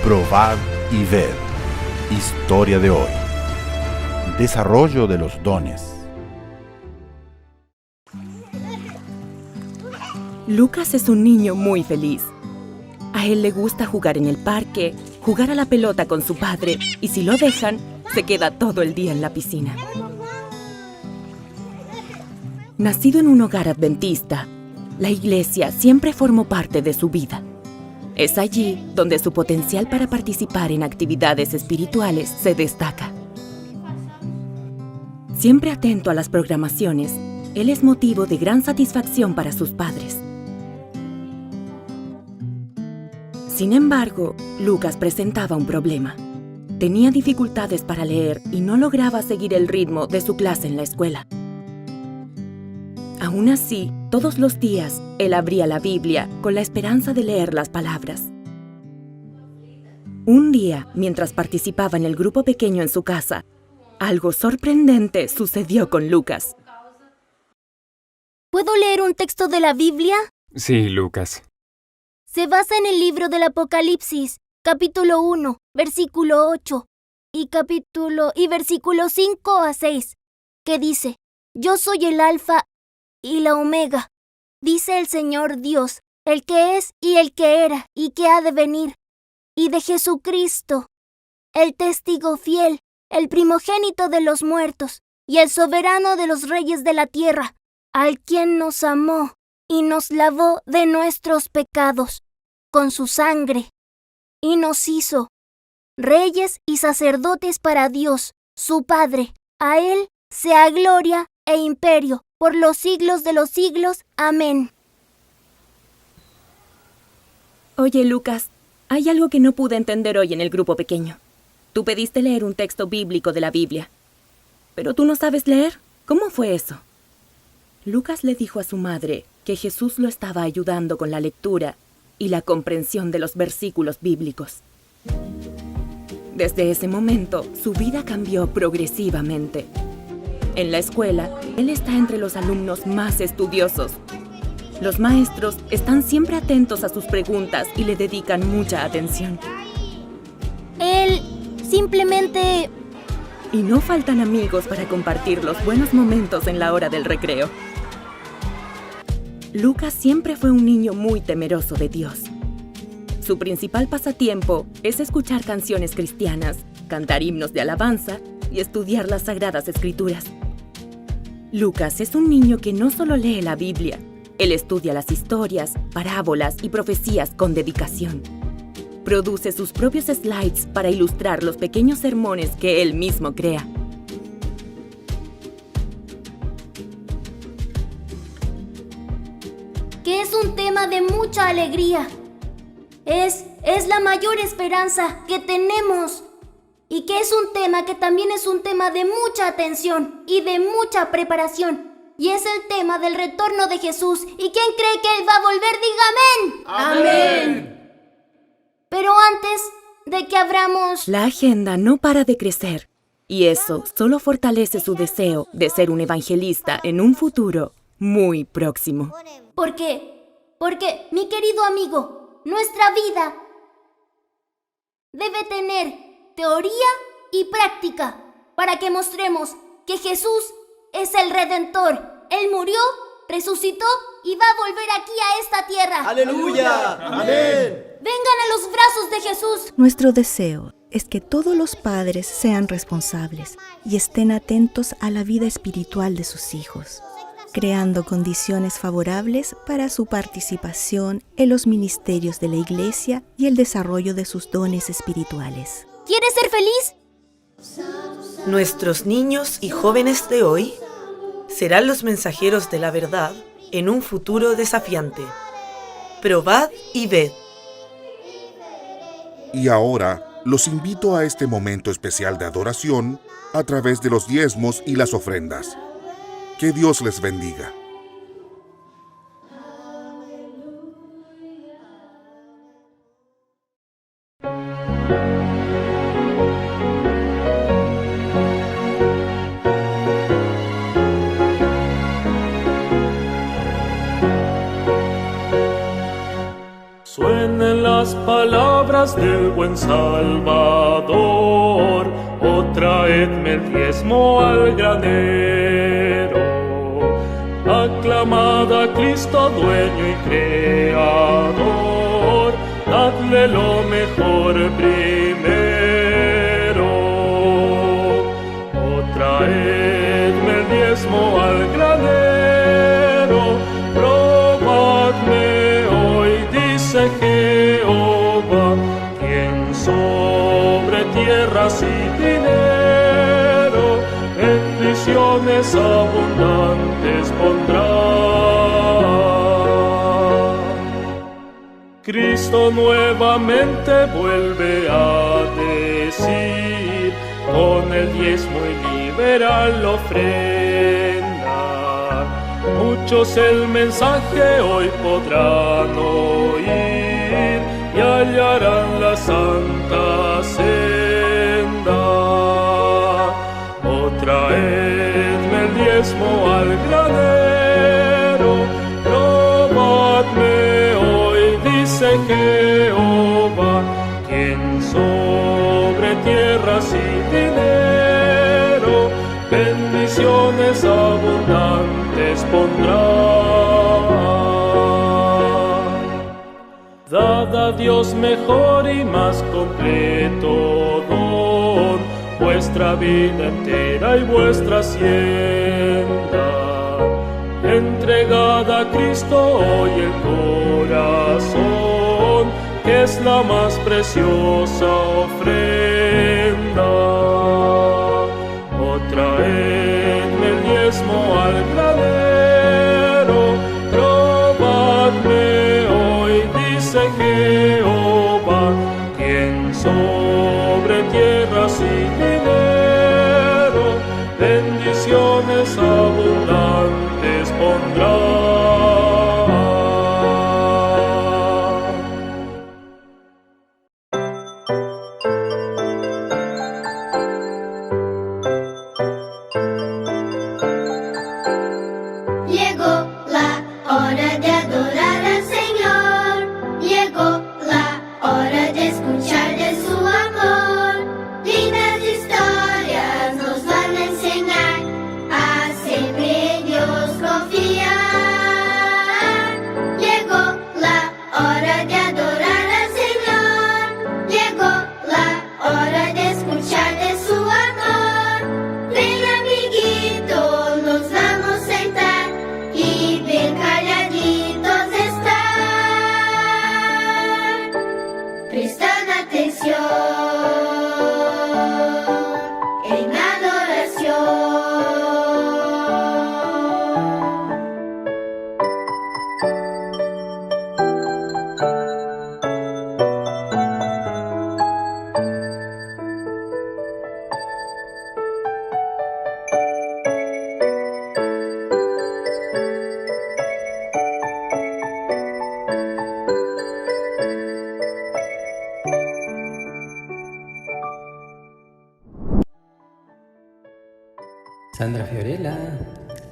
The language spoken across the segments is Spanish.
Probad y ved. Historia de hoy. Desarrollo de los dones. Lucas es un niño muy feliz. A él le gusta jugar en el parque, jugar a la pelota con su padre y si lo dejan, se queda todo el día en la piscina. Nacido en un hogar adventista, la iglesia siempre formó parte de su vida. Es allí donde su potencial para participar en actividades espirituales se destaca. Siempre atento a las programaciones, él es motivo de gran satisfacción para sus padres. Sin embargo, Lucas presentaba un problema. Tenía dificultades para leer y no lograba seguir el ritmo de su clase en la escuela. Aún así, todos los días, él abría la Biblia con la esperanza de leer las palabras. Un día, mientras participaba en el grupo pequeño en su casa, algo sorprendente sucedió con Lucas. ¿Puedo leer un texto de la Biblia? Sí, Lucas. Se basa en el libro del Apocalipsis, capítulo 1, versículo 8, y versículo 5 a 6, que dice: Yo soy el Alfa y la Omega, dice el Señor Dios, el que es y el que era y que ha de venir, y de Jesucristo, el testigo fiel, el primogénito de los muertos, y el soberano de los reyes de la tierra, al quien nos amó y nos lavó de nuestros pecados con su sangre, y nos hizo reyes y sacerdotes para Dios, su Padre. A Él sea gloria e imperio por los siglos de los siglos. Amén. Oye, Lucas, hay algo que no pude entender hoy en el grupo pequeño. Tú pediste leer un texto bíblico de la Biblia, pero tú no sabes leer. ¿Cómo fue eso? Lucas le dijo a su madre que Jesús lo estaba ayudando con la lectura y la comprensión de los versículos bíblicos. Desde ese momento, su vida cambió progresivamente. En la escuela, él está entre los alumnos más estudiosos. Los maestros están siempre atentos a sus preguntas y le dedican mucha atención. Él simplemente... Y no faltan amigos para compartir los buenos momentos en la hora del recreo. Lucas siempre fue un niño muy temeroso de Dios. Su principal pasatiempo es escuchar canciones cristianas, cantar himnos de alabanza y estudiar las Sagradas Escrituras. Lucas es un niño que no solo lee la Biblia, él estudia las historias, parábolas y profecías con dedicación. Produce sus propios slides para ilustrar los pequeños sermones que él mismo crea. Que es un tema de mucha alegría. Es la mayor esperanza que tenemos. Y que es un tema que también es un tema de mucha atención y de mucha preparación. Y es el tema del retorno de Jesús. ¿Y quién cree que Él va a volver? Diga amén. Amén. Pero antes de que abramos... La agenda no para de crecer. Y eso solo fortalece su deseo de ser un evangelista en un futuro muy próximo. Porque, mi querido amigo, nuestra vida debe tener teoría y práctica para que mostremos que Jesús es el Redentor. Él murió, resucitó y va a volver aquí a esta tierra. ¡Aleluya! ¡Amén! Vengan a los brazos de Jesús. Nuestro deseo es que todos los padres sean responsables y estén atentos a la vida espiritual de sus hijos, creando condiciones favorables para su participación en los ministerios de la iglesia y el desarrollo de sus dones espirituales. ¿Quieres ser feliz? Nuestros niños y jóvenes de hoy serán los mensajeros de la verdad en un futuro desafiante. Probad y ved. Y ahora los invito a este momento especial de adoración a través de los diezmos y las ofrendas. Que Dios les bendiga. Suenen las palabras palabras del buen Salvador, o traedme el diezmo al granero. Aclamad a Cristo, dueño y creador, dadle lo mejor primero. O traedme el diezmo al granero, probadme hoy, dice Jehová, quien sobre tierras y dinero bendiciones abundantes pondrá. Cristo nuevamente vuelve a decir, con el diezmo y liberal ofrenda, muchos el mensaje hoy podrán oír y hallarán la santa senda. O traedme el diezmo al granero, probadme hoy, dice Jehová, quien sobre tierras y dinero bendiciones abundantes pondrá. Dad a Dios mejor y más completo don, vuestra vida entera y vuestra hacienda. Entregad a Cristo hoy el corazón, que es la más preciosa ofrenda. O traedme el diezmo al granero, probadme hoy, dice Jehová, quien sobre tierras y dinero bendiciones abundantes pondrá.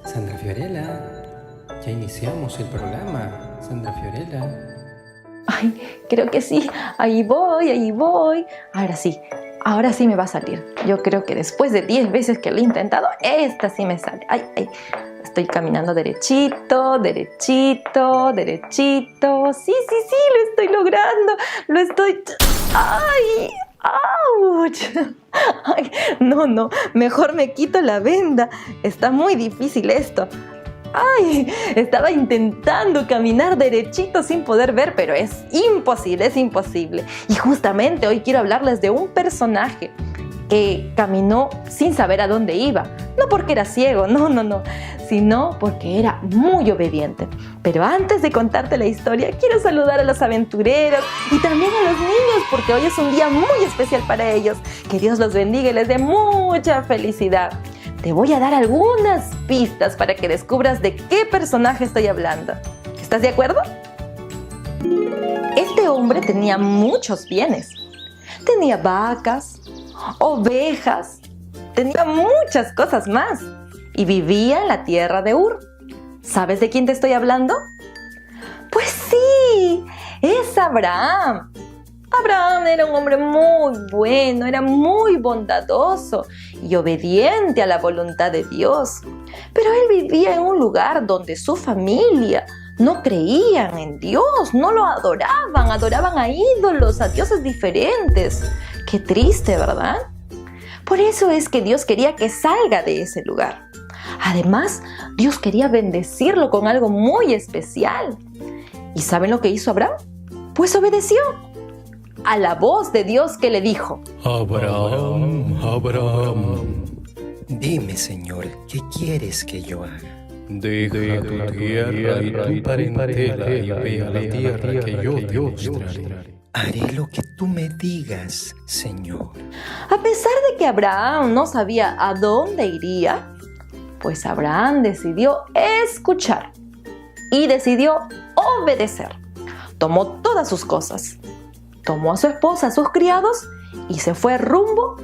Sandra Fiorella, ya iniciamos el programa, Sandra Fiorella. Ay, creo que sí, ahí voy. Ahora sí me va a salir. Yo creo que después de 10 veces que lo he intentado, esta sí me sale. Ay, estoy caminando derechito. Sí, lo estoy logrando. ¡Ay! ¡Auch! Ay, no, mejor me quito la venda. Está muy difícil esto. Ay, estaba intentando caminar derechito sin poder ver, pero es imposible. Y justamente hoy quiero hablarles de un personaje que caminó sin saber a dónde iba. No porque era ciego, no, sino porque era muy obediente. Pero antes de contarte la historia, quiero saludar a los aventureros y también a los niños, porque hoy es un día muy especial para ellos. Que Dios los bendiga y les dé mucha felicidad. Te voy a dar algunas pistas para que descubras de qué personaje estoy hablando. ¿Estás de acuerdo? Este hombre tenía muchos bienes. Tenía vacas, ovejas, tenía muchas cosas más y vivía en la tierra de Ur. ¿Sabes de quién te estoy hablando? Pues sí, es Abraham. Abraham era un hombre muy bueno, era muy bondadoso y obediente a la voluntad de Dios. Pero él vivía en un lugar donde su familia no creían en Dios, no lo adoraban, adoraban a ídolos, a dioses diferentes. Qué triste, ¿verdad? Por eso es que Dios quería que salga de ese lugar. Además, Dios quería bendecirlo con algo muy especial. ¿Y saben lo que hizo Abraham? Pues obedeció a la voz de Dios que le dijo: Abraham, Abraham. Dime, Señor, ¿qué quieres que yo haga? Deja tu tierra y tu parentela y ve a la tierra que yo te mostraré. Haré lo que tú me digas, Señor. A pesar de que Abraham no sabía a dónde iría, pues Abraham decidió escuchar y decidió obedecer. Tomó todas sus cosas, tomó a su esposa, a sus criados y se fue rumbo,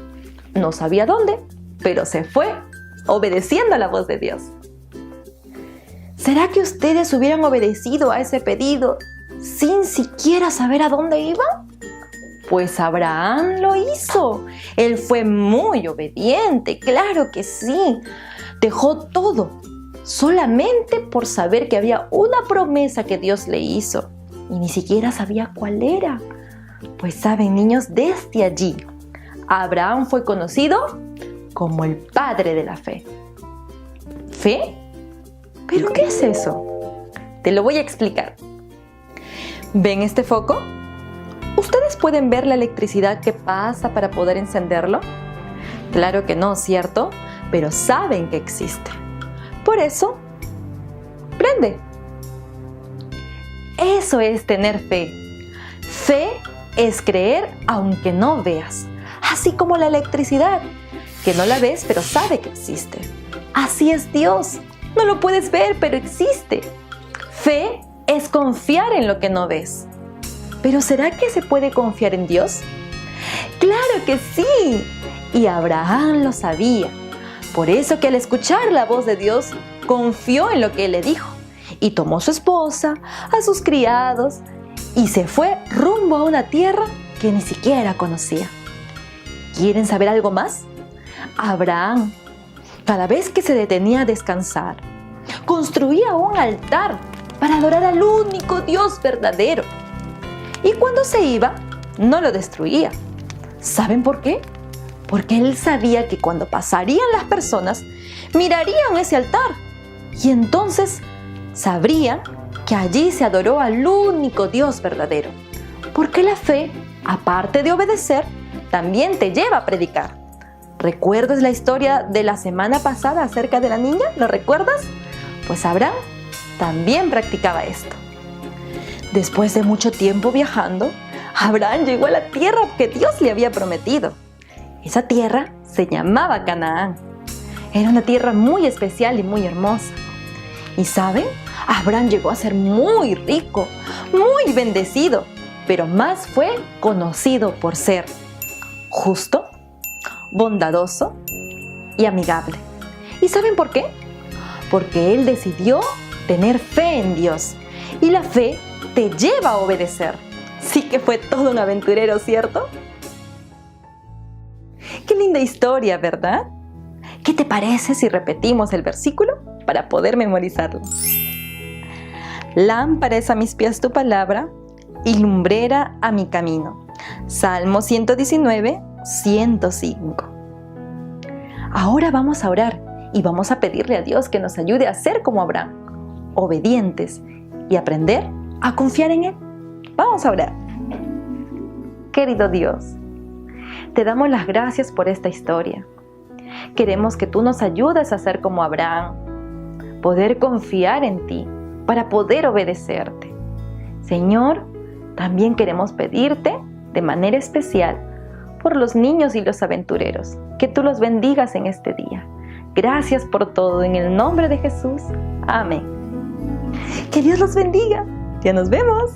no sabía dónde, pero se fue obedeciendo a la voz de Dios. ¿Será que ustedes hubieran obedecido a ese pedido sin siquiera saber a dónde iba? Pues Abraham lo hizo. Él fue muy obediente, claro que sí. Dejó todo solamente por saber que había una promesa que Dios le hizo y ni siquiera sabía cuál era. Pues saben, niños, desde allí Abraham fue conocido como el padre de la fe. ¿Fe? ¿Pero qué es eso? Te lo voy a explicar. ¿Ven este foco? ¿Ustedes pueden ver la electricidad que pasa para poder encenderlo? Claro que no, ¿cierto? Pero saben que existe. Por eso, prende. Eso es tener fe. Fe es creer aunque no veas. Así como la electricidad, que no la ves pero sabe que existe. Así es Dios. No lo puedes ver pero existe. Fe es confiar en lo que no ves. ¿Pero será que se puede confiar en Dios? ¡Claro que sí! Y Abraham lo sabía. Por eso que al escuchar la voz de Dios, confió en lo que Él le dijo. Y tomó a su esposa, a sus criados, y se fue rumbo a una tierra que ni siquiera conocía. ¿Quieren saber algo más? Abraham, cada vez que se detenía a descansar, construía un altar para adorar al único Dios verdadero. Y cuando se iba, no lo destruía. ¿Saben por qué? Porque él sabía que cuando pasarían las personas, mirarían ese altar y entonces sabrían que allí se adoró al único Dios verdadero. Porque la fe, aparte de obedecer, también te lleva a predicar. ¿Recuerdas la historia de la semana pasada acerca de la niña? ¿Lo recuerdas? Pues Abraham también practicaba esto. Después de mucho tiempo viajando, Abraham llegó a la tierra que Dios le había prometido. Esa tierra se llamaba Canaán. Era una tierra muy especial y muy hermosa. ¿Y saben? Abraham llegó a ser muy rico, muy bendecido, pero más fue conocido por ser justo, bondadoso y amigable. ¿Y saben por qué? Porque él decidió tener fe en Dios. Y la fe te lleva a obedecer. Sí que fue todo un aventurero, ¿cierto? Qué linda historia, ¿verdad? ¿Qué te parece si repetimos el versículo para poder memorizarlo? Lámpara es a mis pies tu palabra y lumbrera a mi camino. Salmo 119, 105. Ahora vamos a orar y vamos a pedirle a Dios que nos ayude a ser como Abraham, obedientes y aprender a confiar en Él. Vamos a orar. Querido Dios, te damos las gracias por esta historia. Queremos que tú nos ayudes a ser como Abraham, poder confiar en ti para poder obedecerte. Señor, también queremos pedirte de manera especial por los niños y los aventureros, que tú los bendigas en este día. Gracias por todo, en el nombre de Jesús. Amén. Que Dios los bendiga. Ya nos vemos.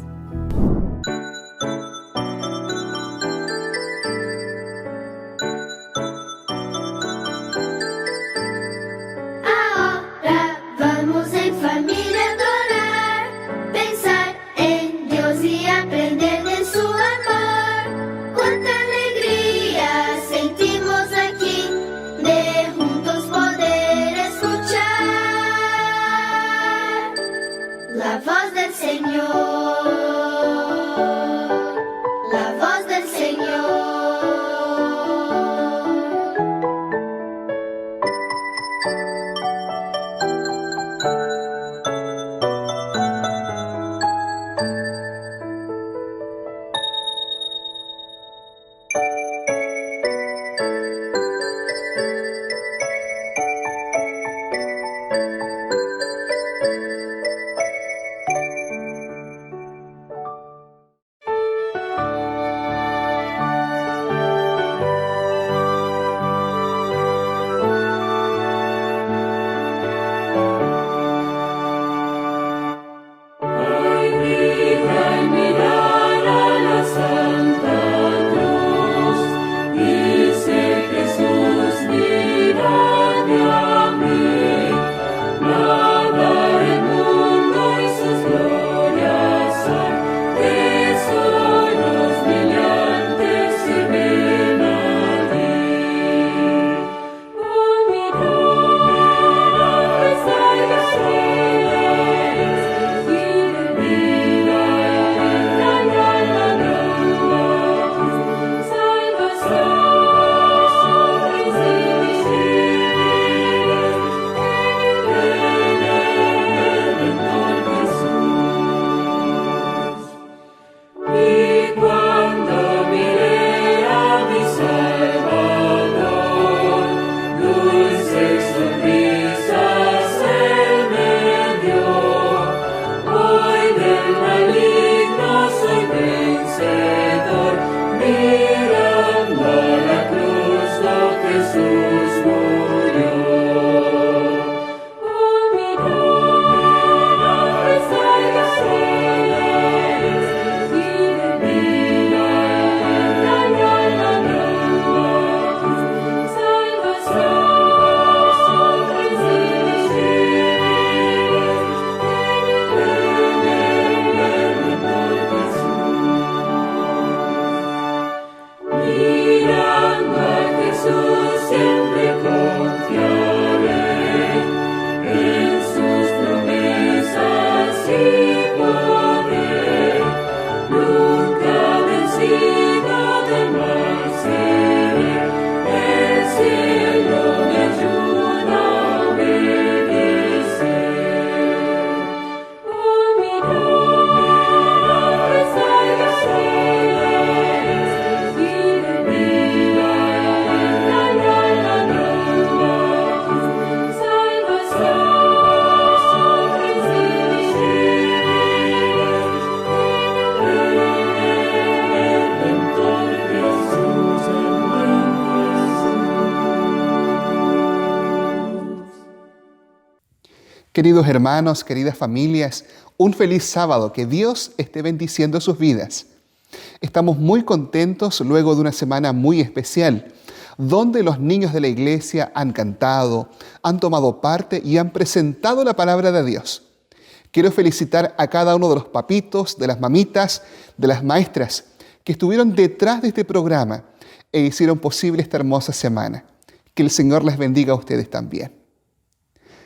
Ahora vamos en familia a adorar, pensar en Dios y aprender de su amor. La voz del Señor, la voz del Señor. Queridos hermanos, queridas familias, un feliz sábado, que Dios esté bendiciendo sus vidas. Estamos muy contentos luego de una semana muy especial, donde los niños de la iglesia han cantado, han tomado parte y han presentado la palabra de Dios. Quiero felicitar a cada uno de los papitos, de las mamitas, de las maestras que estuvieron detrás de este programa e hicieron posible esta hermosa semana. Que el Señor les bendiga a ustedes también.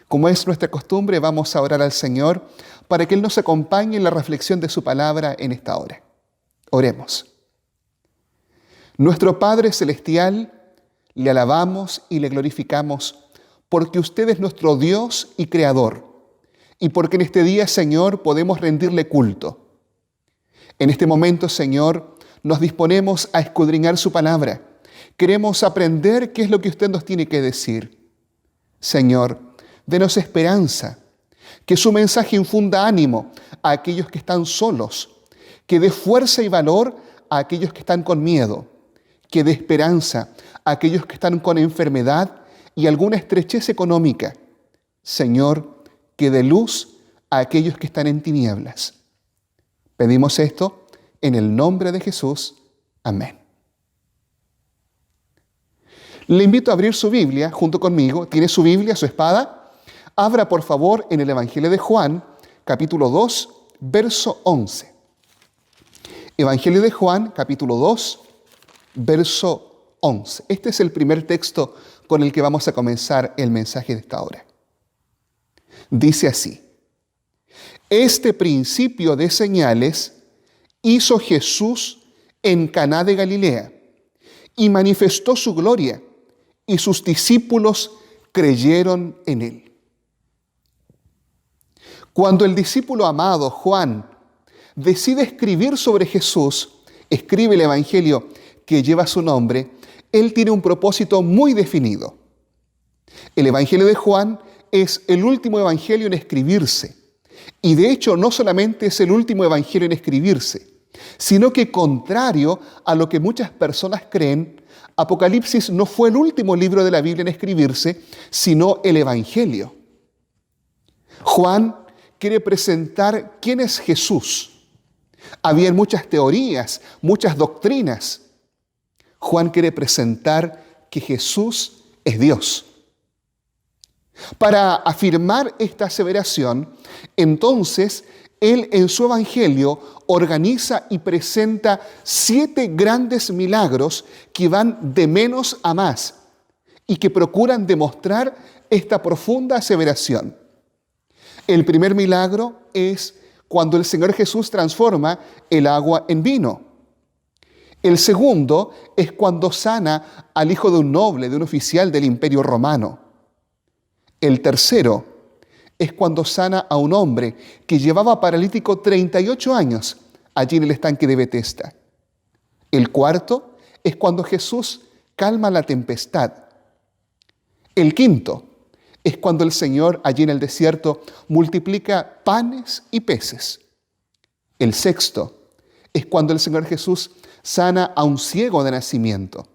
Como es nuestra costumbre, vamos a orar al Señor para que Él nos acompañe en la reflexión de su palabra en esta hora. Oremos. Nuestro Padre Celestial, le alabamos y le glorificamos porque usted es nuestro Dios y Creador y porque en este día, Señor, podemos rendirle culto. En este momento, Señor, nos disponemos a escudriñar su palabra. Queremos aprender qué es lo que usted nos tiene que decir. Señor, denos esperanza, que su mensaje infunda ánimo a aquellos que están solos, que dé fuerza y valor a aquellos que están con miedo, que dé esperanza a aquellos que están con enfermedad y alguna estrechez económica. Señor, que dé luz a aquellos que están en tinieblas. Pedimos esto en el nombre de Jesús. Amén. Le invito a abrir su Biblia junto conmigo. ¿Tiene su Biblia, su espada? Abra, por favor, en el Evangelio de Juan, capítulo 2, verso 11. Evangelio de Juan, capítulo 2, verso 11. Este es el primer texto con el que vamos a comenzar el mensaje de esta hora. Dice así: Este principio de señales hizo Jesús en Caná de Galilea y manifestó su gloria, y sus discípulos creyeron en él. Cuando el discípulo amado Juan decide escribir sobre Jesús, escribe el evangelio que lleva su nombre, él tiene un propósito muy definido. El evangelio de Juan es el último evangelio en escribirse. Y de hecho no solamente es el último evangelio en escribirse, sino que contrario a lo que muchas personas creen, Apocalipsis no fue el último libro de la Biblia en escribirse, sino el evangelio. Juan quiere presentar quién es Jesús. Había muchas teorías, muchas doctrinas. Juan quiere presentar que Jesús es Dios. Para afirmar esta aseveración, entonces, él en su evangelio organiza y presenta 7 grandes milagros que van de menos a más y que procuran demostrar esta profunda aseveración. El primer milagro es cuando el Señor Jesús transforma el agua en vino. El segundo es cuando sana al hijo de un noble, de un oficial del Imperio Romano. El tercero es cuando sana a un hombre que llevaba paralítico 38 años allí en el estanque de Betesda. El cuarto es cuando Jesús calma la tempestad. El quinto es cuando el Señor allí en el desierto multiplica panes y peces. El sexto es cuando el Señor Jesús sana a un ciego de nacimiento.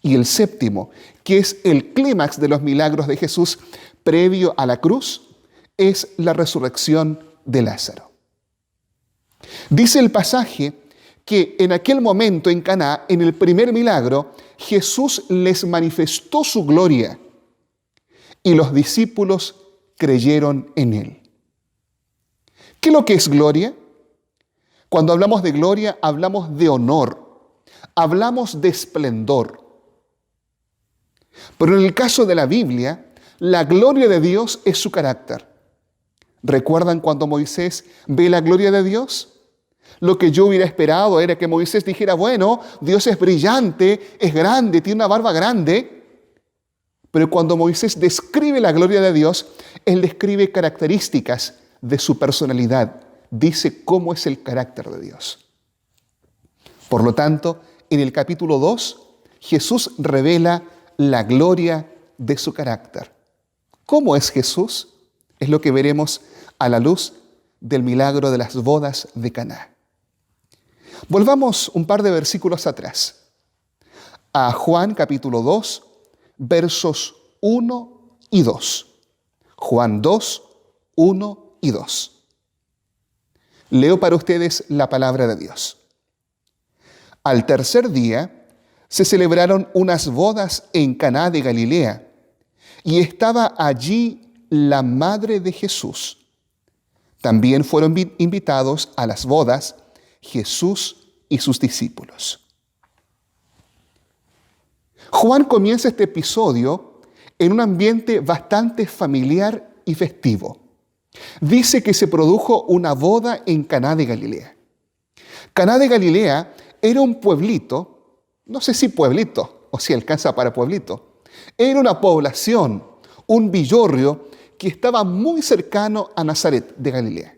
Y el séptimo, que es el clímax de los milagros de Jesús previo a la cruz, es la resurrección de Lázaro. Dice el pasaje que en aquel momento en Caná, en el primer milagro, Jesús les manifestó su gloria y los discípulos creyeron en él. ¿Qué es lo que es gloria? Cuando hablamos de gloria, hablamos de honor, hablamos de esplendor. Pero en el caso de la Biblia, la gloria de Dios es su carácter. ¿Recuerdan cuando Moisés ve la gloria de Dios? Lo que yo hubiera esperado era que Moisés dijera, bueno, Dios es brillante, es grande, tiene una barba grande. Pero cuando Moisés describe la gloria de Dios, él describe características de su personalidad. Dice cómo es el carácter de Dios. Por lo tanto, en el capítulo 2, Jesús revela la gloria de su carácter. ¿Cómo es Jesús? Es lo que veremos a la luz del milagro de las bodas de Caná. Volvamos un par de versículos atrás, a Juan capítulo 2, versos 1 y 2. Juan 2, 1 y 2. Leo para ustedes la palabra de Dios. Al tercer día se celebraron unas bodas en Caná de Galilea, y estaba allí la madre de Jesús. También fueron invitados a las bodas Jesús y sus discípulos. Juan comienza este episodio en un ambiente bastante familiar y festivo. Dice que se produjo una boda en Caná de Galilea. Caná de Galilea era un pueblito, no sé si pueblito o si alcanza para pueblito, era una población, un villorrio que estaba muy cercano a Nazaret de Galilea.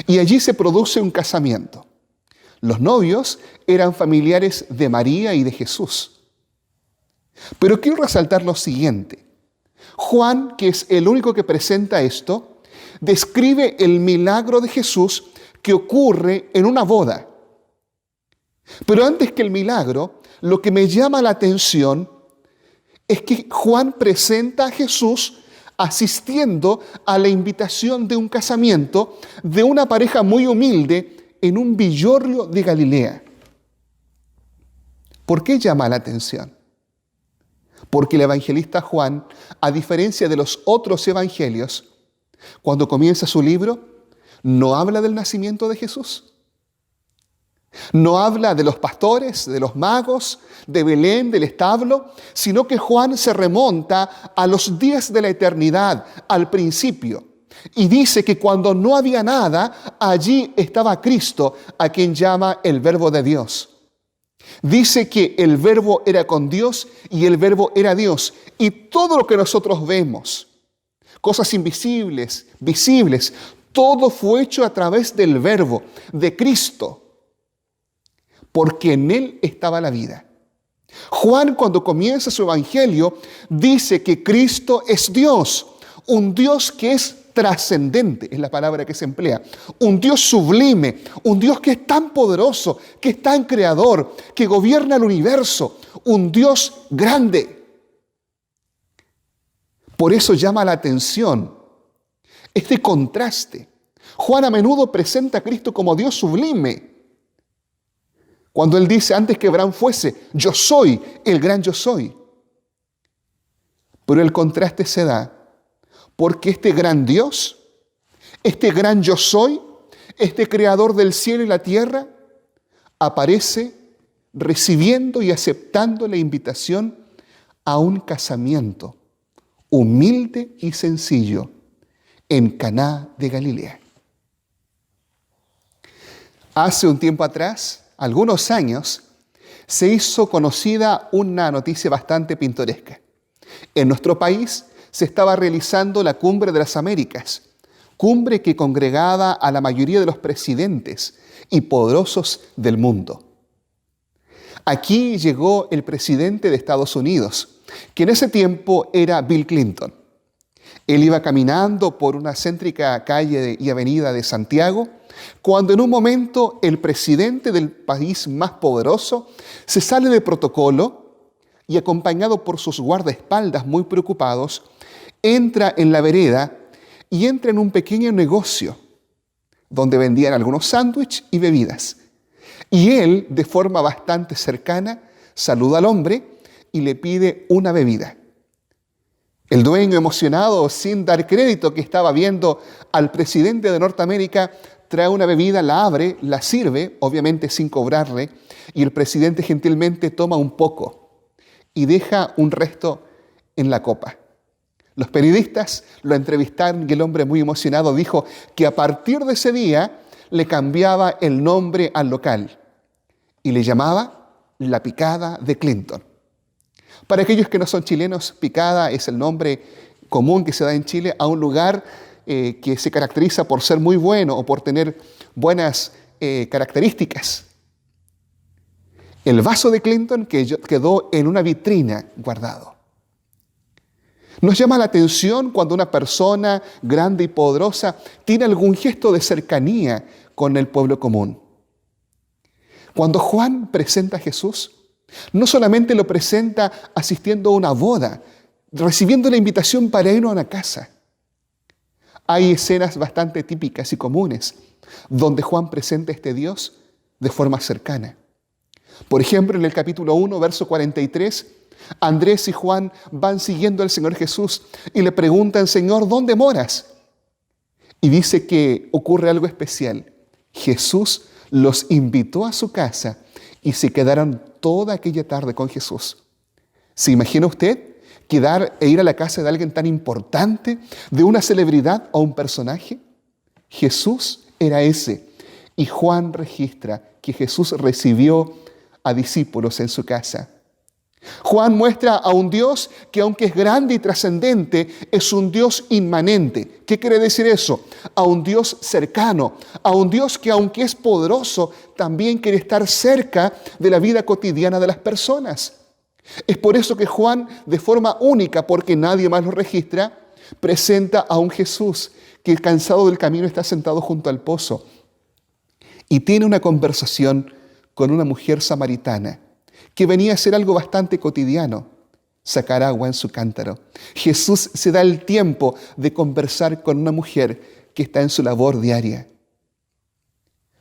Y allí se produce un casamiento. Los novios eran familiares de María y de Jesús. Pero quiero resaltar lo siguiente. Juan, que es el único que presenta esto, describe el milagro de Jesús que ocurre en una boda. Pero antes que el milagro, lo que me llama la atención es que Juan presenta a Jesús asistiendo a la invitación de un casamiento de una pareja muy humilde en un villorrio de Galilea. ¿Por qué llama la atención? Porque el evangelista Juan, a diferencia de los otros evangelios, cuando comienza su libro, no habla del nacimiento de Jesús. No habla de los pastores, de los magos, de Belén, del establo, sino que Juan se remonta a los días de la eternidad, al principio. Y dice que cuando no había nada, allí estaba Cristo, a quien llama el Verbo de Dios. Dice que el Verbo era con Dios y el Verbo era Dios. Y todo lo que nosotros vemos, cosas invisibles, visibles, todo fue hecho a través del Verbo, de Cristo, porque en Él estaba la vida. Juan, cuando comienza su evangelio, dice que Cristo es Dios, un Dios que es trascendente, es la palabra que se emplea, un Dios sublime, un Dios que es tan poderoso, que es tan creador, que gobierna el universo, un Dios grande. Por eso llama la atención este contraste. Juan a menudo presenta a Cristo como Dios sublime. Cuando él dice, antes que Abraham fuese, yo soy el gran yo soy. Pero el contraste se da porque este gran Dios, este gran yo soy, este creador del cielo y la tierra, aparece recibiendo y aceptando la invitación a un casamiento humilde y sencillo en Caná de Galilea. Hace un tiempo atrás, algunos años, se hizo conocida una noticia bastante pintoresca. En nuestro país se estaba realizando la Cumbre de las Américas, cumbre que congregaba a la mayoría de los presidentes y poderosos del mundo. Aquí llegó el presidente de Estados Unidos, que en ese tiempo era Bill Clinton. Él iba caminando por una céntrica calle y avenida de Santiago, cuando en un momento el presidente del país más poderoso se sale de protocolo y, acompañado por sus guardaespaldas muy preocupados, entra en la vereda y entra en un pequeño negocio donde vendían algunos sándwiches y bebidas. Y él, de forma bastante cercana, saluda al hombre y le pide una bebida. El dueño, emocionado, sin dar crédito que estaba viendo al presidente de Norteamérica, trae una bebida, la abre, la sirve, obviamente sin cobrarle, y el presidente gentilmente toma un poco y deja un resto en la copa. Los periodistas lo entrevistaron y el hombre, muy emocionado, dijo que a partir de ese día le cambiaba el nombre al local y le llamaba La Picada de Clinton. Para aquellos que no son chilenos, Picada es el nombre común que se da en Chile a un lugar que se caracteriza por ser muy bueno o por tener buenas características. El vaso de Clinton quedó en una vitrina guardado. Nos llama la atención cuando una persona grande y poderosa tiene algún gesto de cercanía con el pueblo común. Cuando Juan presenta a Jesús, no solamente lo presenta asistiendo a una boda, recibiendo la invitación para ir a una casa. Hay escenas bastante típicas y comunes donde Juan presenta a este Dios de forma cercana. Por ejemplo, en el capítulo 1, verso 43, Andrés y Juan van siguiendo al Señor Jesús y le preguntan, Señor, ¿dónde moras? Y dice que ocurre algo especial. Jesús los invitó a su casa y se quedaron toda aquella tarde con Jesús. ¿Se imagina usted quedar e ir a la casa de alguien tan importante, de una celebridad o un personaje? Jesús era ese. Y Juan registra que Jesús recibió a discípulos en su casa. Juan muestra a un Dios que, aunque es grande y trascendente, es un Dios inmanente. ¿Qué quiere decir eso? A un Dios cercano, a un Dios que, aunque es poderoso, también quiere estar cerca de la vida cotidiana de las personas. Es por eso que Juan, de forma única, porque nadie más lo registra, presenta a un Jesús que, cansado del camino, está sentado junto al pozo y tiene una conversación con una mujer samaritana que venía a hacer algo bastante cotidiano, sacar agua en su cántaro. Jesús se da el tiempo de conversar con una mujer que está en su labor diaria.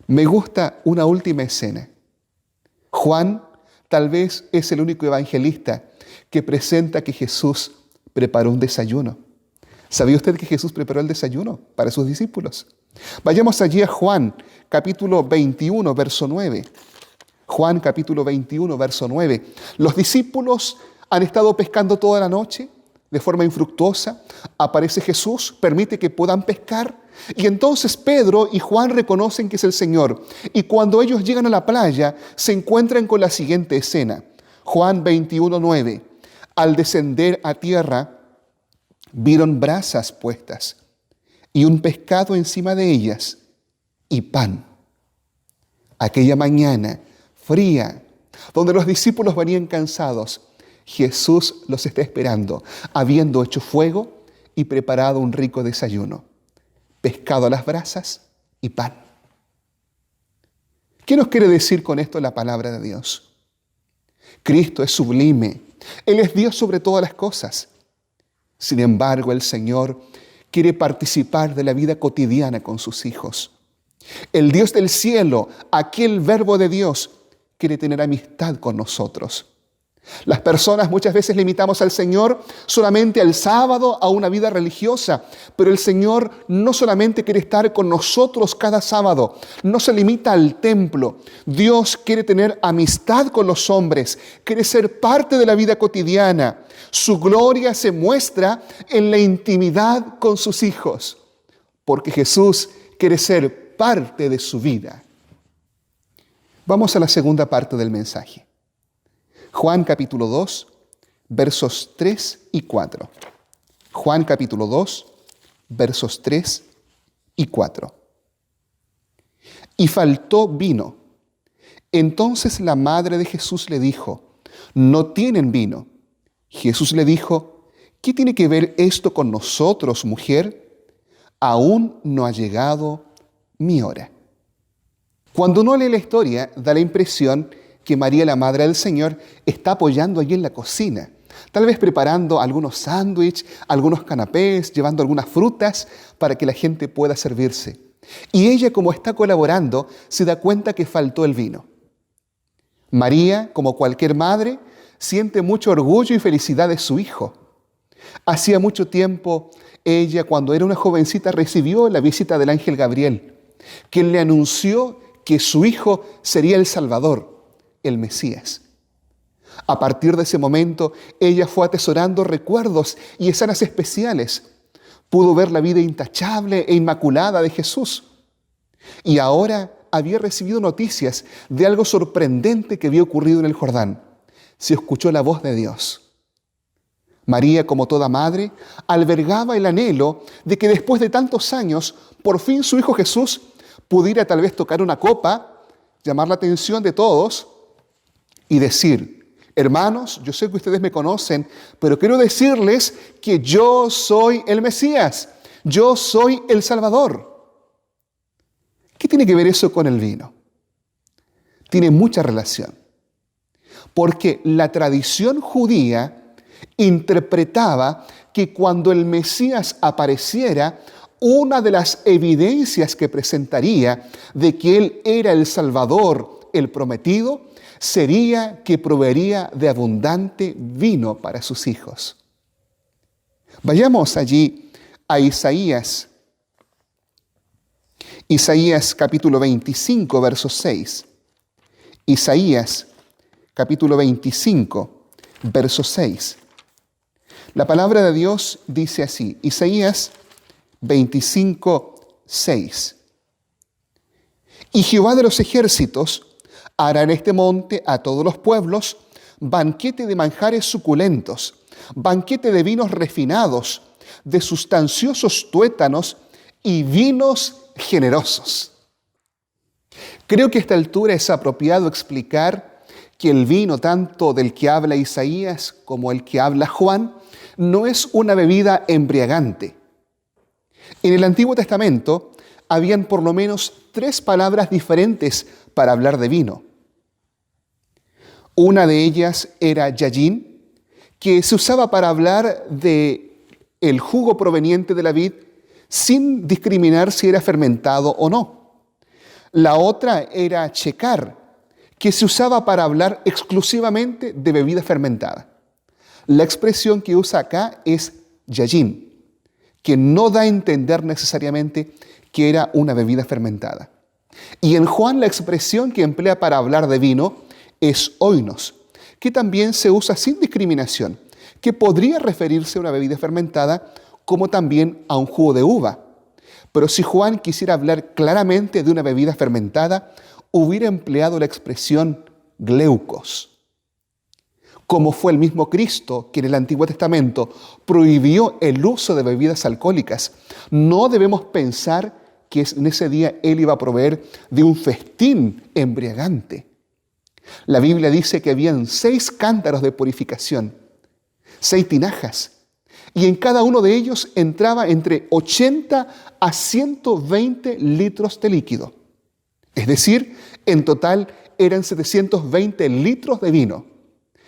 Me gusta una última escena. Juan tal vez es el único evangelista que presenta que Jesús preparó un desayuno. ¿Sabía usted que Jesús preparó el desayuno para sus discípulos? Vayamos allí a Juan, capítulo 21, verso 9. Juan capítulo 21, verso 9. Los discípulos han estado pescando toda la noche, de forma infructuosa, aparece Jesús, permite que puedan pescar, y entonces Pedro y Juan reconocen que es el Señor. Y cuando ellos llegan a la playa, se encuentran con la siguiente escena. Juan 21:9. Al descender a tierra, vieron brasas puestas y un pescado encima de ellas y pan. Aquella mañana fría, donde los discípulos venían cansados, Jesús los está esperando, habiendo hecho fuego y preparado un rico desayuno. Pescado a las brasas y pan. ¿Qué nos quiere decir con esto la palabra de Dios? Cristo es sublime. Él es Dios sobre todas las cosas. Sin embargo, el Señor quiere participar de la vida cotidiana con sus hijos. El Dios del cielo, aquel Verbo de Dios, quiere tener amistad con nosotros. Las personas muchas veces limitamos al Señor solamente al sábado, a una vida religiosa, pero el Señor no solamente quiere estar con nosotros cada sábado, no se limita al templo. Dios quiere tener amistad con los hombres, quiere ser parte de la vida cotidiana. Su gloria se muestra en la intimidad con sus hijos, porque Jesús quiere ser parte de su vida. Vamos a la segunda parte del mensaje. Juan capítulo 2, versos 3 y 4. Juan capítulo 2, versos 3 y 4. Y faltó vino. Entonces la madre de Jesús le dijo, no tienen vino. Jesús le dijo, ¿qué tiene que ver esto con nosotros, mujer? Aún no ha llegado mi hora. Cuando uno lee la historia, da la impresión que María, la madre del Señor, está apoyando allí en la cocina, tal vez preparando algunos sándwiches, algunos canapés, llevando algunas frutas para que la gente pueda servirse. Y ella, como está colaborando, se da cuenta que faltó el vino. María, como cualquier madre, siente mucho orgullo y felicidad de su hijo. Hacía mucho tiempo, ella, cuando era una jovencita, recibió la visita del ángel Gabriel, quien le anunció que su hijo sería el Salvador, el Mesías. A partir de ese momento, ella fue atesorando recuerdos y escenas especiales. Pudo ver la vida intachable e inmaculada de Jesús. Y ahora había recibido noticias de algo sorprendente que había ocurrido en el Jordán. Se escuchó la voz de Dios. María, como toda madre, albergaba el anhelo de que después de tantos años, por fin su hijo Jesús pudiera tal vez tocar una copa, llamar la atención de todos y decir, hermanos, yo sé que ustedes me conocen, pero quiero decirles que yo soy el Mesías, yo soy el Salvador. ¿Qué tiene que ver eso con el vino? Tiene mucha relación, porque la tradición judía interpretaba que cuando el Mesías apareciera, una de las evidencias que presentaría de que Él era el Salvador, el prometido, sería que proveería de abundante vino para sus hijos. Vayamos allí a Isaías. Isaías capítulo 25, verso 6. Isaías capítulo 25, verso 6. La palabra de Dios dice así, Isaías 25, 6. Y Jehová de los ejércitos hará en este monte a todos los pueblos banquete de manjares suculentos, banquete de vinos refinados, de sustanciosos tuétanos y vinos generosos. Creo que a esta altura es apropiado explicar que el vino, tanto del que habla Isaías como el que habla Juan, no es una bebida embriagante. En el Antiguo Testamento habían por lo menos 3 palabras diferentes para hablar de vino. Una de ellas era yayin, que se usaba para hablar de el jugo proveniente de la vid sin discriminar si era fermentado o no. La otra era checar, que se usaba para hablar exclusivamente de bebida fermentada. La expresión que usa acá es yayin, que no da a entender necesariamente que era una bebida fermentada. Y en Juan la expresión que emplea para hablar de vino es oinos, que también se usa sin discriminación, que podría referirse a una bebida fermentada como también a un jugo de uva. Pero si Juan quisiera hablar claramente de una bebida fermentada, hubiera empleado la expresión gleucos. Como fue el mismo Cristo que en el Antiguo Testamento prohibió el uso de bebidas alcohólicas, no debemos pensar que en ese día Él iba a proveer de un festín embriagante. La Biblia dice que habían 6 cántaros de purificación, 6 tinajas, y en cada uno de ellos entraba entre 80 a 120 litros de líquido. Es decir, en total eran 720 litros de vino.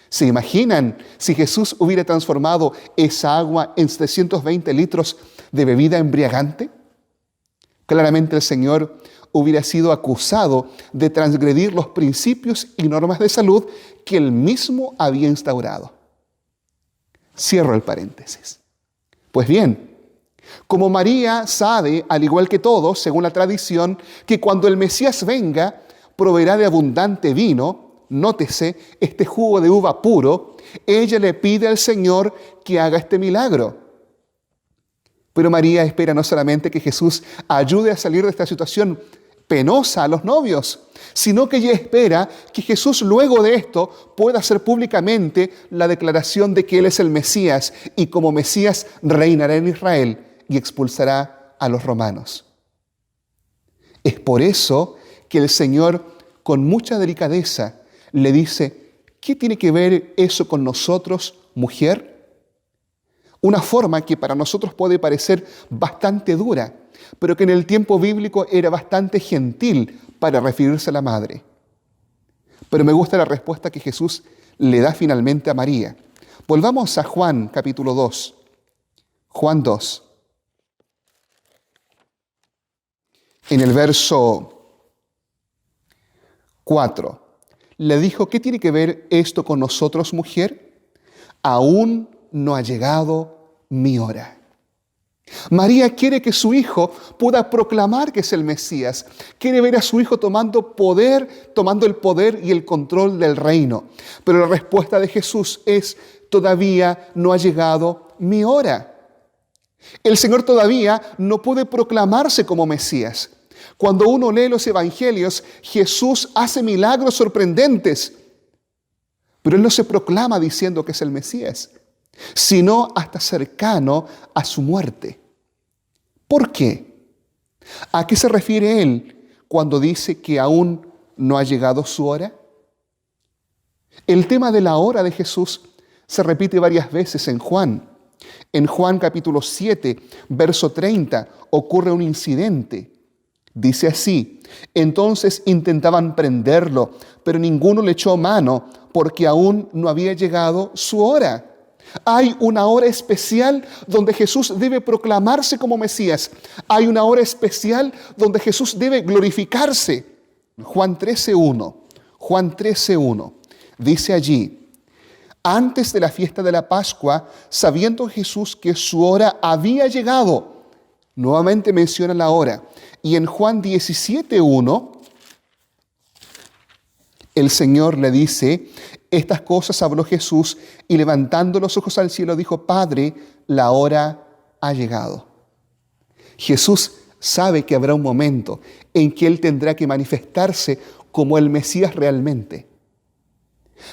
¿Se imaginan si Jesús hubiera transformado esa agua en 720 litros de bebida embriagante? Claramente el Señor hubiera sido acusado de transgredir los principios y normas de salud que Él mismo había instaurado. Cierro el paréntesis. Pues bien, como María sabe, al igual que todos, según la tradición, que cuando el Mesías venga, proveerá de abundante vino, nótese, este jugo de uva puro, ella le pide al Señor que haga este milagro. Pero María espera no solamente que Jesús ayude a salir de esta situación penosa a los novios, sino que ella espera que Jesús luego de esto pueda hacer públicamente la declaración de que Él es el Mesías y como Mesías reinará en Israel y expulsará a los romanos. Es por eso que el Señor, con mucha delicadeza, le dice: ¿qué tiene que ver eso con nosotros, mujer? Una forma que para nosotros puede parecer bastante dura, pero que en el tiempo bíblico era bastante gentil para referirse a la madre. Pero me gusta la respuesta que Jesús le da finalmente a María. Volvamos a Juan capítulo 2. Juan 2. En el verso 4. Le dijo: ¿qué tiene que ver esto con nosotros, mujer? Aún no ha llegado mi hora. María quiere que su hijo pueda proclamar que es el Mesías. Quiere ver a su hijo tomando el poder y el control del reino. Pero la respuesta de Jesús es: todavía no ha llegado mi hora. El Señor todavía no puede proclamarse como Mesías. Cuando uno lee los evangelios, Jesús hace milagros sorprendentes, pero Él no se proclama diciendo que es el Mesías, sino hasta cercano a su muerte. ¿Por qué? ¿A qué se refiere Él cuando dice que aún no ha llegado su hora? El tema de la hora de Jesús se repite varias veces en Juan. En Juan capítulo 7, verso 30, ocurre un incidente. Dice así: entonces intentaban prenderlo, pero ninguno le echó mano, porque aún no había llegado su hora. Hay una hora especial donde Jesús debe proclamarse como Mesías. Hay una hora especial donde Jesús debe glorificarse. Juan 13:1. Juan 13:1. Dice allí: antes de la fiesta de la Pascua, sabiendo Jesús que su hora había llegado. Nuevamente menciona la hora. Y en Juan 17:1, el Señor le dice: estas cosas habló Jesús y levantando los ojos al cielo dijo: Padre, la hora ha llegado. Jesús sabe que habrá un momento en que Él tendrá que manifestarse como el Mesías realmente.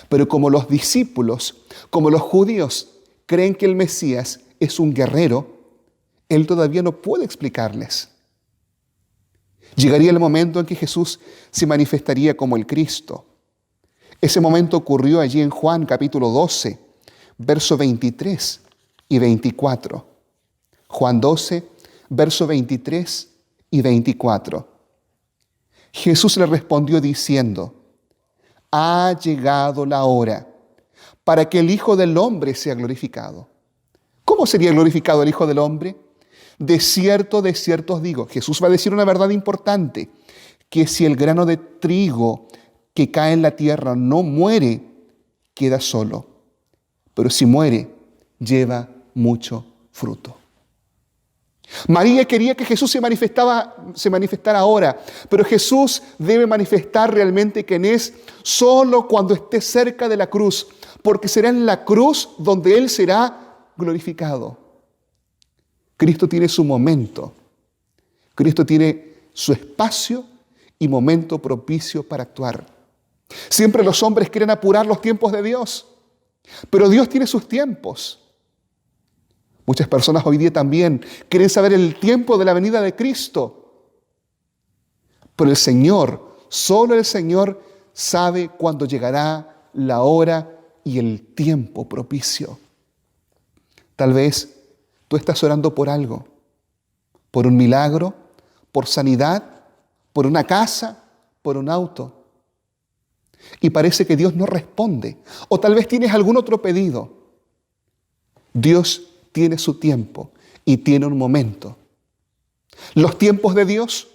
Pero como los discípulos, como los judíos creen que el Mesías es un guerrero, Él todavía no puede explicarles. Llegaría el momento en que Jesús se manifestaría como el Cristo. Ese momento ocurrió allí en Juan capítulo 12, versos 23 y 24. Juan 12, versos 23 y 24. Jesús le respondió diciendo: ha llegado la hora para que el Hijo del Hombre sea glorificado. ¿Cómo sería glorificado el Hijo del Hombre? De cierto os digo. Jesús va a decir una verdad importante, que si el grano de trigo que cae en la tierra no muere, queda solo. Pero si muere, lleva mucho fruto. María quería que Jesús se manifestara ahora, pero Jesús debe manifestar realmente quién es solo cuando esté cerca de la cruz, porque será en la cruz donde Él será glorificado. Cristo tiene su momento, Cristo tiene su espacio y momento propicio para actuar. Siempre los hombres quieren apurar los tiempos de Dios, pero Dios tiene sus tiempos. Muchas personas hoy día también quieren saber el tiempo de la venida de Cristo. Pero el Señor, solo el Señor, sabe cuándo llegará la hora y el tiempo propicio. Tal vez tú estás orando por algo, por un milagro, por sanidad, por una casa, por un auto. Y parece que Dios no responde. O tal vez tienes algún otro pedido. Dios tiene su tiempo y tiene un momento. Los tiempos de Dios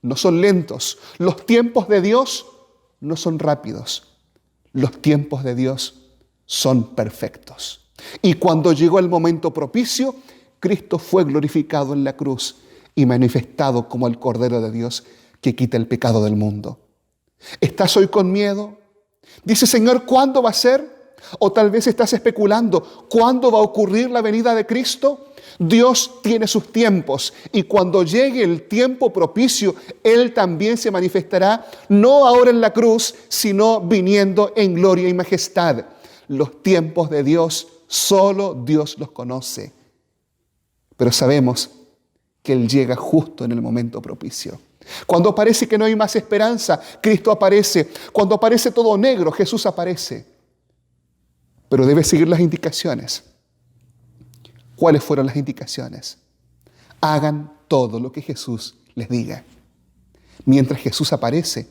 no son lentos. Los tiempos de Dios no son rápidos. Los tiempos de Dios son perfectos. Y cuando llegó el momento propicio, Cristo fue glorificado en la cruz y manifestado como el Cordero de Dios que quita el pecado del mundo. ¿Estás hoy con miedo? Dice, Señor, ¿cuándo va a ser? O tal vez estás especulando, ¿cuándo va a ocurrir la venida de Cristo? Dios tiene sus tiempos y cuando llegue el tiempo propicio, Él también se manifestará, no ahora en la cruz, sino viniendo en gloria y majestad. Los tiempos de Dios, solo Dios los conoce. Pero sabemos que Él llega justo en el momento propicio. Cuando parece que no hay más esperanza, Cristo aparece. Cuando aparece todo negro, Jesús aparece. Pero debe seguir las indicaciones. ¿Cuáles fueron las indicaciones? Hagan todo lo que Jesús les diga. Mientras Jesús aparece,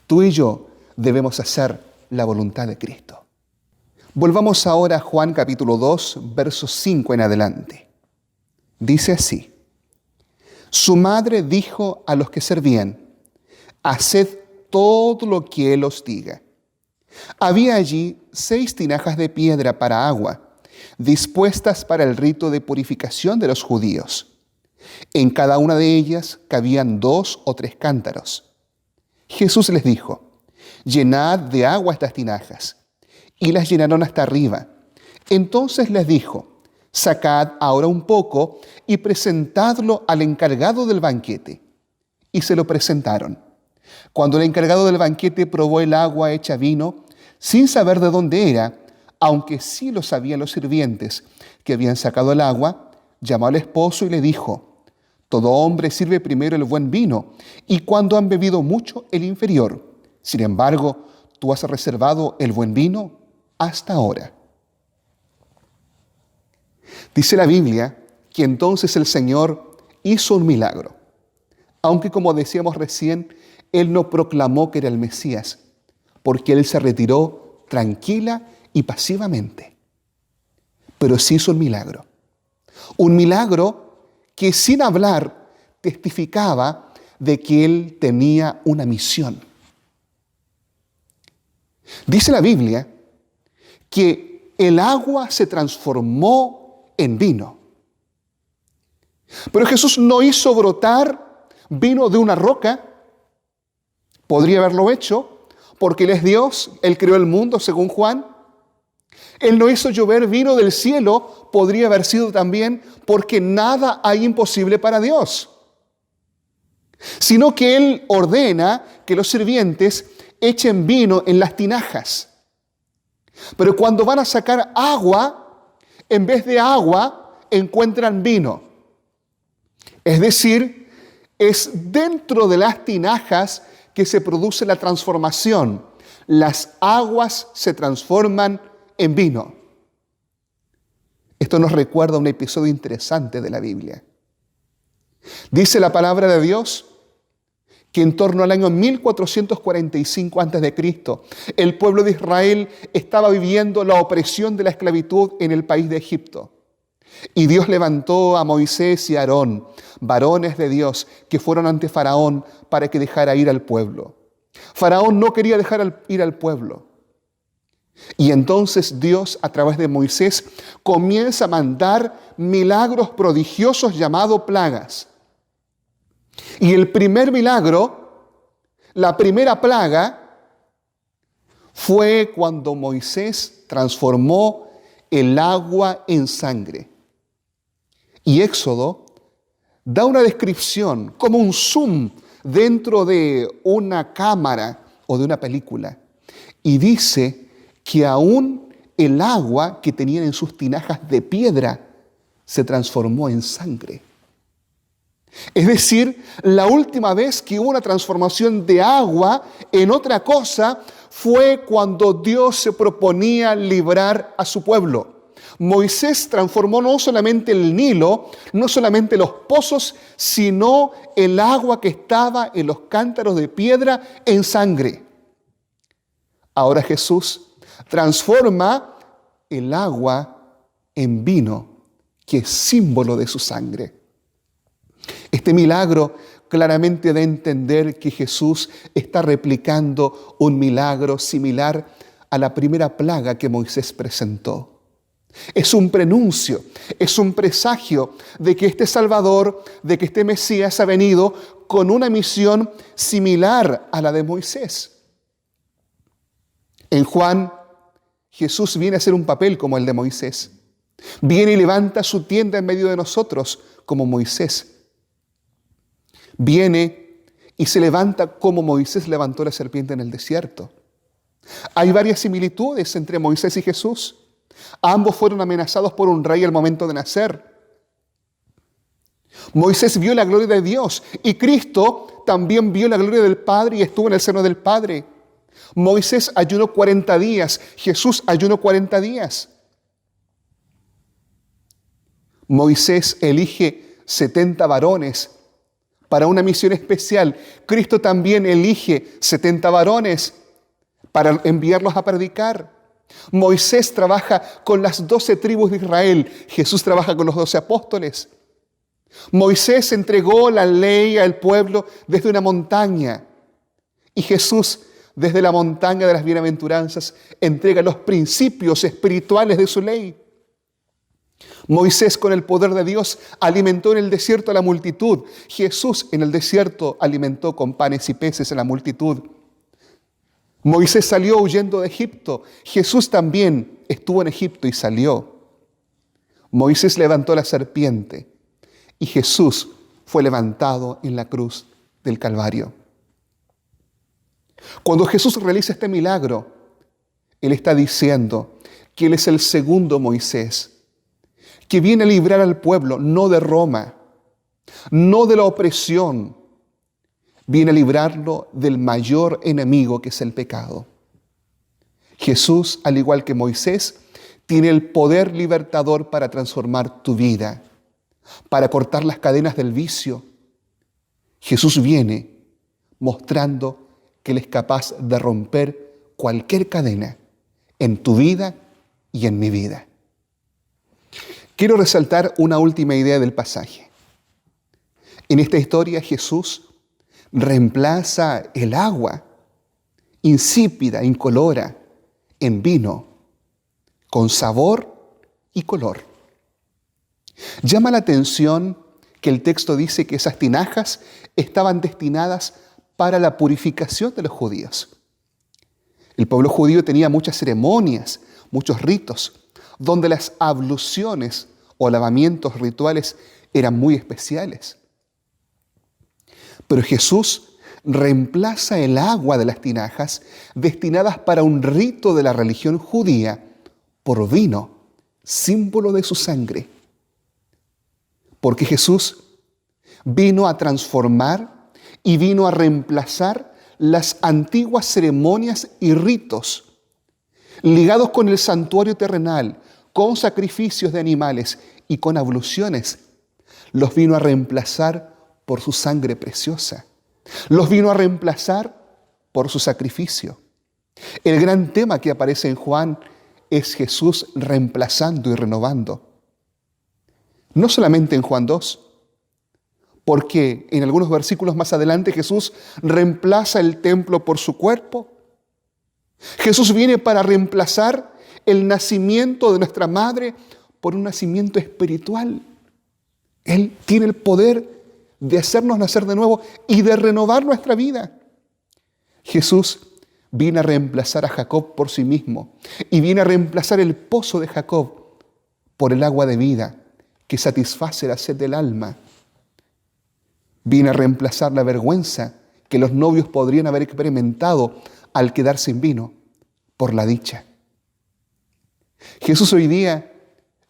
tú y yo debemos hacer la voluntad de Cristo. Volvamos ahora a Juan capítulo 2, versos 5 en adelante. Dice así: su madre dijo a los que servían: haced todo lo que Él os diga. Había allí 6 tinajas de piedra para agua, dispuestas para el rito de purificación de los judíos. En cada una de ellas cabían 2 o 3 cántaros. Jesús les dijo: llenad de agua estas tinajas. Y las llenaron hasta arriba. Entonces les dijo: sacad ahora un poco y presentadlo al encargado del banquete. Y se lo presentaron. Cuando el encargado del banquete probó el agua hecha vino, sin saber de dónde era, aunque sí lo sabían los sirvientes que habían sacado el agua, llamó al esposo y le dijo: todo hombre sirve primero el buen vino, y cuando han bebido mucho, el inferior. Sin embargo, tú has reservado el buen vino hasta ahora. Dice la Biblia que entonces el Señor hizo un milagro. Aunque, como decíamos recién, Él no proclamó que era el Mesías, porque Él se retiró tranquila y pasivamente. Pero sí hizo un milagro. Un milagro que sin hablar testificaba de que Él tenía una misión. Dice la Biblia que el agua se transformó en vino. Pero Jesús no hizo brotar vino de una roca. Podría haberlo hecho porque Él es Dios, Él creó el mundo según Juan. Él no hizo llover vino del cielo, podría haber sido también porque nada hay imposible para Dios. Sino que Él ordena que los sirvientes echen vino en las tinajas. Pero cuando van a sacar agua, en vez de agua, encuentran vino. Es decir, es dentro de las tinajas que se produce la transformación. Las aguas se transforman en vino. Esto nos recuerda un episodio interesante de la Biblia. Dice la palabra de Dios que en torno al año 1445 a.C., el pueblo de Israel estaba viviendo la opresión de la esclavitud en el país de Egipto. Y Dios levantó a Moisés y a Aarón, varones de Dios, que fueron ante Faraón para que dejara ir al pueblo. Faraón no quería dejar ir al pueblo. Y entonces Dios, a través de Moisés, comienza a mandar milagros prodigiosos llamados plagas. Y el primer milagro, la primera plaga, fue cuando Moisés transformó el agua en sangre. Y Éxodo da una descripción, como un zoom dentro de una cámara o de una película. Y dice que aún el agua que tenían en sus tinajas de piedra se transformó en sangre. Es decir, la última vez que hubo una transformación de agua en otra cosa fue cuando Dios se proponía librar a su pueblo. Moisés transformó no solamente el Nilo, no solamente los pozos, sino el agua que estaba en los cántaros de piedra en sangre. Ahora Jesús transforma el agua en vino, que es símbolo de su sangre. Este milagro claramente da a entender que Jesús está replicando un milagro similar a la primera plaga que Moisés presentó. Es un prenuncio, es un presagio de que este Salvador, de que este Mesías ha venido con una misión similar a la de Moisés. En Juan, Jesús viene a hacer un papel como el de Moisés. Viene y levanta su tienda en medio de nosotros como Moisés. Viene y se levanta como Moisés levantó la serpiente en el desierto. Hay varias similitudes entre Moisés y Jesús. Ambos fueron amenazados por un rey al momento de nacer. Moisés vio la gloria de Dios y Cristo también vio la gloria del Padre y estuvo en el seno del Padre. Moisés ayunó 40 días, Jesús ayunó 40 días. Moisés elige 70 varones para una misión especial. Cristo también elige 70 varones para enviarlos a predicar. Moisés trabaja con las 12 tribus de Israel. Jesús trabaja con los 12 apóstoles. Moisés entregó la ley al pueblo desde una montaña. Y Jesús, desde la montaña de las bienaventuranzas, entrega los principios espirituales de su ley. Moisés, con el poder de Dios, alimentó en el desierto a la multitud. Jesús en el desierto alimentó con panes y peces a la multitud. Moisés salió huyendo de Egipto. Jesús también estuvo en Egipto y salió. Moisés levantó la serpiente y Jesús fue levantado en la cruz del Calvario. Cuando Jesús realiza este milagro, Él está diciendo que Él es el segundo Moisés, que viene a librar al pueblo, no de Roma, no de la opresión, viene a librarlo del mayor enemigo que es el pecado. Jesús, al igual que Moisés, tiene el poder libertador para transformar tu vida, para cortar las cadenas del vicio. Jesús viene mostrando que Él es capaz de romper cualquier cadena en tu vida y en mi vida. Quiero resaltar una última idea del pasaje. En esta historia Jesús reemplaza el agua insípida, incolora, en vino, con sabor y color. Llama la atención que el texto dice que esas tinajas estaban destinadas para la purificación de los judíos. El pueblo judío tenía muchas ceremonias, muchos ritos, donde las abluciones o lavamientos rituales eran muy especiales. Pero Jesús reemplaza el agua de las tinajas destinadas para un rito de la religión judía por vino, símbolo de su sangre. Porque Jesús vino a transformar y vino a reemplazar las antiguas ceremonias y ritos ligados con el santuario terrenal, con sacrificios de animales y con abluciones. Los vino a reemplazar por su sangre preciosa. Los vino a reemplazar por su sacrificio. El gran tema que aparece en Juan es Jesús reemplazando y renovando. No solamente en Juan 2, porque en algunos versículos más adelante Jesús reemplaza el templo por su cuerpo. Jesús viene para reemplazar el nacimiento de nuestra madre por un nacimiento espiritual. Él tiene el poder de hacernos nacer de nuevo y de renovar nuestra vida. Jesús viene a reemplazar a Jacob por sí mismo y viene a reemplazar el pozo de Jacob por el agua de vida que satisface la sed del alma. Viene a reemplazar la vergüenza que los novios podrían haber experimentado al quedar sin vino por la dicha. Jesús hoy día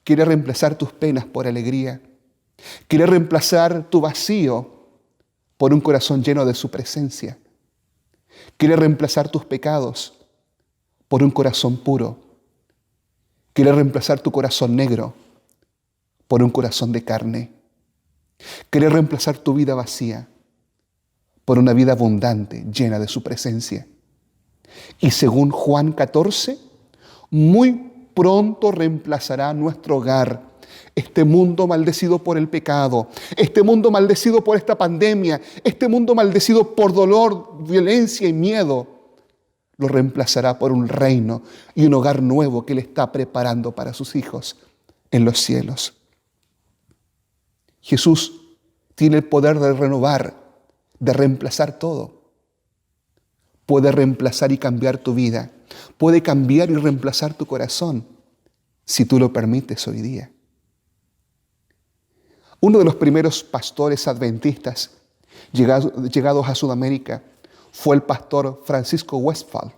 quiere reemplazar tus penas por alegría. Quiere reemplazar tu vacío por un corazón lleno de su presencia. Quiere reemplazar tus pecados por un corazón puro. Quiere reemplazar tu corazón negro por un corazón de carne. Quiere reemplazar tu vida vacía por una vida abundante, llena de su presencia. Y según Juan 14, muy pronto reemplazará nuestro hogar, este mundo maldecido por el pecado, este mundo maldecido por esta pandemia, este mundo maldecido por dolor, violencia y miedo. Lo reemplazará por un reino y un hogar nuevo que Él está preparando para sus hijos en los cielos. Jesús tiene el poder de renovar, de reemplazar todo. Puede reemplazar y cambiar tu vida. Puede cambiar y reemplazar tu corazón, si tú lo permites hoy día. Uno de los primeros pastores adventistas llegados a Sudamérica fue el pastor Francisco Westphal.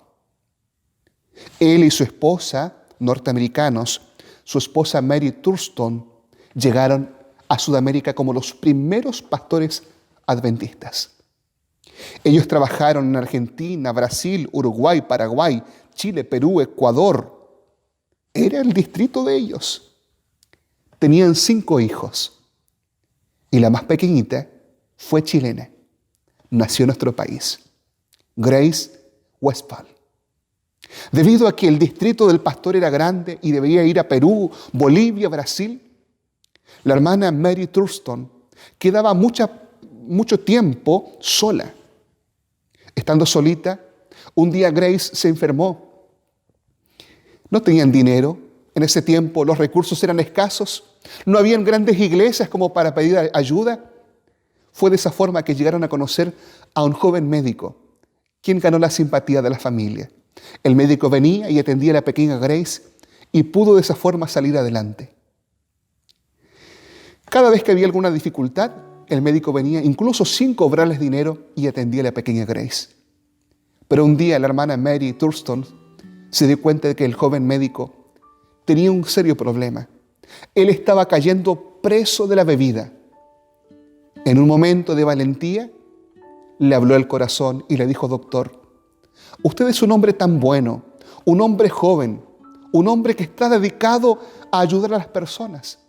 Él y su esposa, norteamericanos, su esposa Mary Thurston, llegaron a Sudamérica como los primeros pastores adventistas. Ellos trabajaron en Argentina, Brasil, Uruguay, Paraguay, Chile, Perú, Ecuador. Era el distrito de ellos. Tenían 5 hijos. Y la más pequeñita fue chilena. Nació en nuestro país. Grace Westphal. Debido a que el distrito del pastor era grande y debía ir a Perú, Bolivia, Brasil, la hermana Mary Thurston quedaba mucho tiempo sola. Estando solita, un día Grace se enfermó. No tenían dinero. En ese tiempo los recursos eran escasos. No habían grandes iglesias como para pedir ayuda. Fue de esa forma que llegaron a conocer a un joven médico, quien ganó la simpatía de la familia. El médico venía y atendía a la pequeña Grace y pudo de esa forma salir adelante. Cada vez que había alguna dificultad, el médico venía incluso sin cobrarles dinero y atendía a la pequeña Grace. Pero un día la hermana Mary Thurston se dio cuenta de que el joven médico tenía un serio problema. Él estaba cayendo preso de la bebida. En un momento de valentía, le habló el corazón y le dijo: doctor, usted es un hombre tan bueno, un hombre joven, un hombre que está dedicado a ayudar a las personas.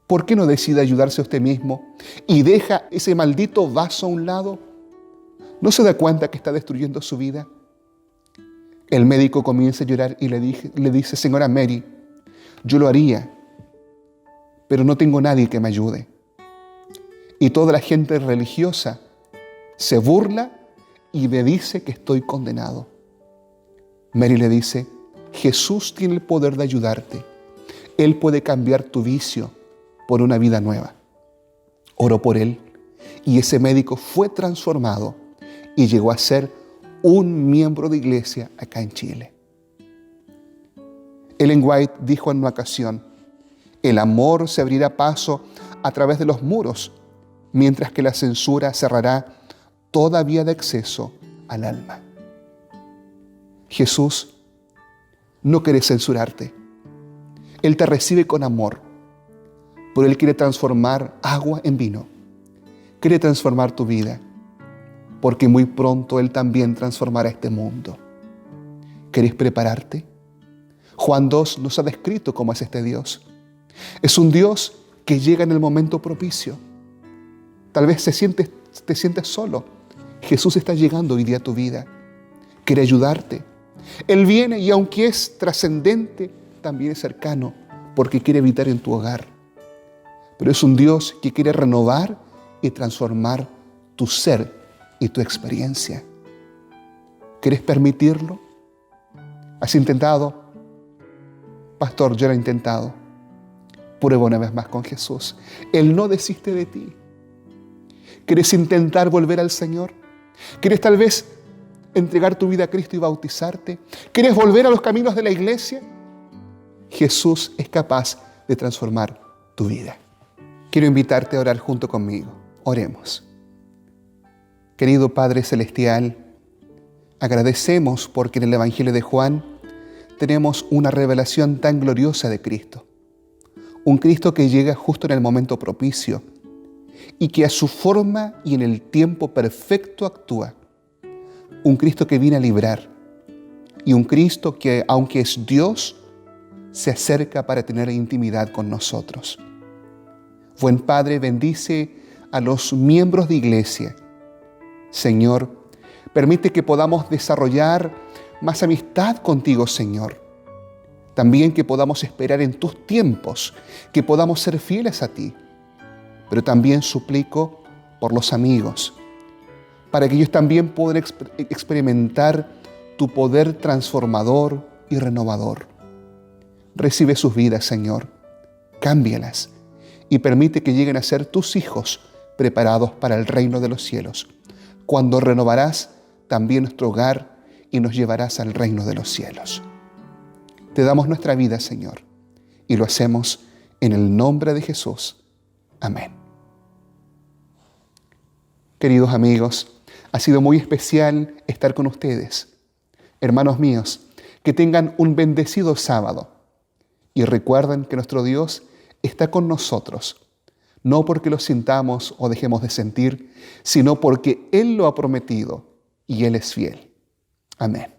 ¿Por qué no decide ayudarse a usted mismo y deja ese maldito vaso a un lado? ¿No se da cuenta que está destruyendo su vida? El médico comienza a llorar y le dice: señora Mary, yo lo haría, pero no tengo nadie que me ayude. Y toda la gente religiosa se burla y me dice que estoy condenado. Mary le dice: Jesús tiene el poder de ayudarte. Él puede cambiar tu vicio por una vida nueva. Oró por él y ese médico fue transformado y llegó a ser un miembro de iglesia acá en Chile. Ellen White dijo en una ocasión: el amor se abrirá paso a través de los muros, mientras que la censura cerrará toda vía de acceso al alma. Jesús no quiere censurarte. Él te recibe con amor, pero Él quiere transformar agua en vino. Quiere transformar tu vida, porque muy pronto Él también transformará este mundo. ¿Quieres prepararte? Juan 2 nos ha descrito cómo es este Dios. Es un Dios que llega en el momento propicio. Tal vez te sientes solo. Jesús está llegando hoy día a tu vida. Quiere ayudarte. Él viene y aunque es trascendente, también es cercano, porque quiere habitar en tu hogar. Pero es un Dios que quiere renovar y transformar tu ser y tu experiencia. ¿Quieres permitirlo? ¿Has intentado? Pastor, yo lo he intentado. Prueba una vez más con Jesús. Él no desiste de ti. ¿Quieres intentar volver al Señor? ¿Quieres tal vez entregar tu vida a Cristo y bautizarte? ¿Quieres volver a los caminos de la iglesia? Jesús es capaz de transformar tu vida. Quiero invitarte a orar junto conmigo. Oremos. Querido Padre Celestial, agradecemos porque en el Evangelio de Juan tenemos una revelación tan gloriosa de Cristo. Un Cristo que llega justo en el momento propicio y que a su forma y en el tiempo perfecto actúa. Un Cristo que viene a librar y un Cristo que, aunque es Dios, se acerca para tener intimidad con nosotros. Buen Padre, bendice a los miembros de iglesia. Señor, permite que podamos desarrollar más amistad contigo, Señor. También que podamos esperar en tus tiempos, que podamos ser fieles a ti. Pero también suplico por los amigos, para que ellos también puedan experimentar tu poder transformador y renovador. Recibe sus vidas, Señor, cámbialas y permite que lleguen a ser tus hijos preparados para el reino de los cielos, cuando renovarás también nuestro hogar y nos llevarás al reino de los cielos. Te damos nuestra vida, Señor, y lo hacemos en el nombre de Jesús. Amén. Queridos amigos, ha sido muy especial estar con ustedes. Hermanos míos, que tengan un bendecido sábado. Y recuerden que nuestro Dios está con nosotros, no porque lo sintamos o dejemos de sentir, sino porque Él lo ha prometido y Él es fiel. Amén.